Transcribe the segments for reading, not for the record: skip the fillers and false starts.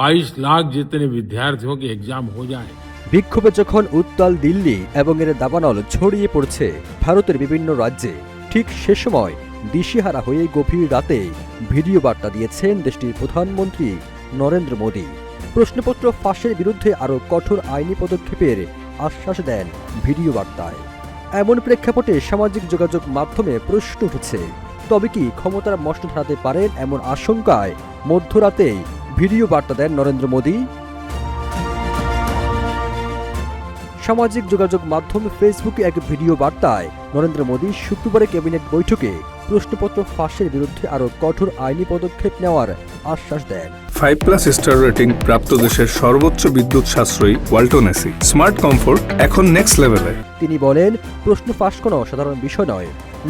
22 लाख जितने विद्यार्थियों के एग्जाम हो जाए। বিক্ষোভে যখন উত্তাল দিল্লি এবং এর দাবানল ছড়িয়ে পড়ছে ভারতের বিভিন্ন রাজ্যে, ঠিক সে সময় দিশেহারা হয়ে গভীর রাতে ভিডিও বার্তা দিয়েছেন দেশটির প্রধানমন্ত্রী নরেন্দ্র মোদী। প্রশ্নপত্র ফাঁসের বিরুদ্ধে আরও কঠোর আইনি পদক্ষেপের আশ্বাস দেন ভিডিও বার্তায়। এমন প্রেক্ষাপটে সামাজিক যোগাযোগ মাধ্যমে প্রশ্ন উঠেছে, তবে কি ক্ষমতার মসনদ হারাতে পারেন এমন আশঙ্কায় মধ্যরাতেই ভিডিও বার্তা দেন নরেন্দ্র মোদী? সামাজিক যোগাযোগ মাধ্যম ফেসবুকে এক ভিডিও বার্তায় নরেন্দ্র মোদী শুক্রবারে ক্যাবিনেট বৈঠকে প্রশ্নপত্র ফাঁসের বিরুদ্ধে আরও কঠোর আইনি পদক্ষেপ নেওয়ার আশ্বাস দেন। 5+ স্টার রেটিং প্রাপ্ত দেশের সর্বোচ্চ বিদ্যুৎ সাশ্রয়ী ওয়ালটন এসি স্মার্ট কমফোর্ট এখন নেক্সট লেভেলে। তিনি বলেন, প্রশ্ন ফাঁস কোনো সাধারণ বিষয় নয়,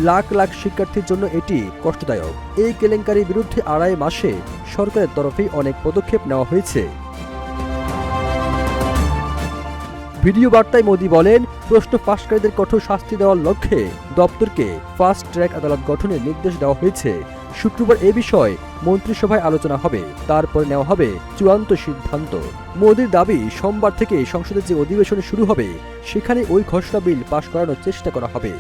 লাখ লাখ শিক্ষার্থীর জন্য এটি কষ্টদায়ক। এই কেলেঙ্কারির বিরুদ্ধে 2.5 মাসে সরকারের তরফে অনেক পদক্ষেপ নেওয়া হয়েছে। ভিডিও বার্তায় মোদী বলেন, প্রশ্ন ফাঁসকারীদের কঠোর শাস্তি দেওয়ার লক্ষ্যে দপ্তরকে ফাস্ট ট্র্যাক আদালত গঠনের নির্দেশ দেওয়া হয়েছে। শুক্রবার এ বিষয়ে মন্ত্রিসভায় আলোচনা হবে, তারপর নেওয়া হবে চূড়ান্ত সিদ্ধান্ত। মোদীর দাবি, সোমবার থেকে সংসদের যে অধিবেশন শুরু হবে সেখানে ওই খসড়া বিল পাশ করানোর চেষ্টা করা হবে।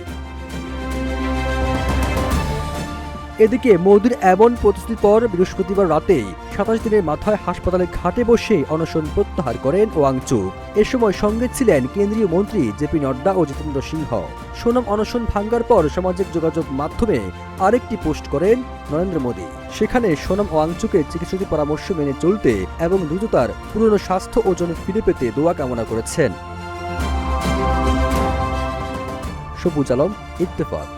এদিকে মোদীর এমন প্রতিশ্রুতির পর বৃহস্পতিবার রাতেই 27 দিনের মাথায় হাসপাতালে খাটে বসে অনশন প্রত্যাহার করেন ওয়াংচুক। এ সময় সঙ্গে ছিলেন কেন্দ্রীয় মন্ত্রী জেপি নড্ডা ও জিতেন্দ্র সিংহ। সোনাম অনশন ভাঙ্গার পর সামাজিক যোগাযোগ মাধ্যমে আরেকটি পোস্ট করেন নরেন্দ্র মোদী। সেখানে সোনাম ওয়াংচুকের চিকিৎসকের পরামর্শ মেনে চলতে এবং দ্রুত তার পুরনো স্বাস্থ্য ও জন ফিরে পেতে দোয়া কামনা করেছেন। সবুজ আলম, ইত্তেফাক।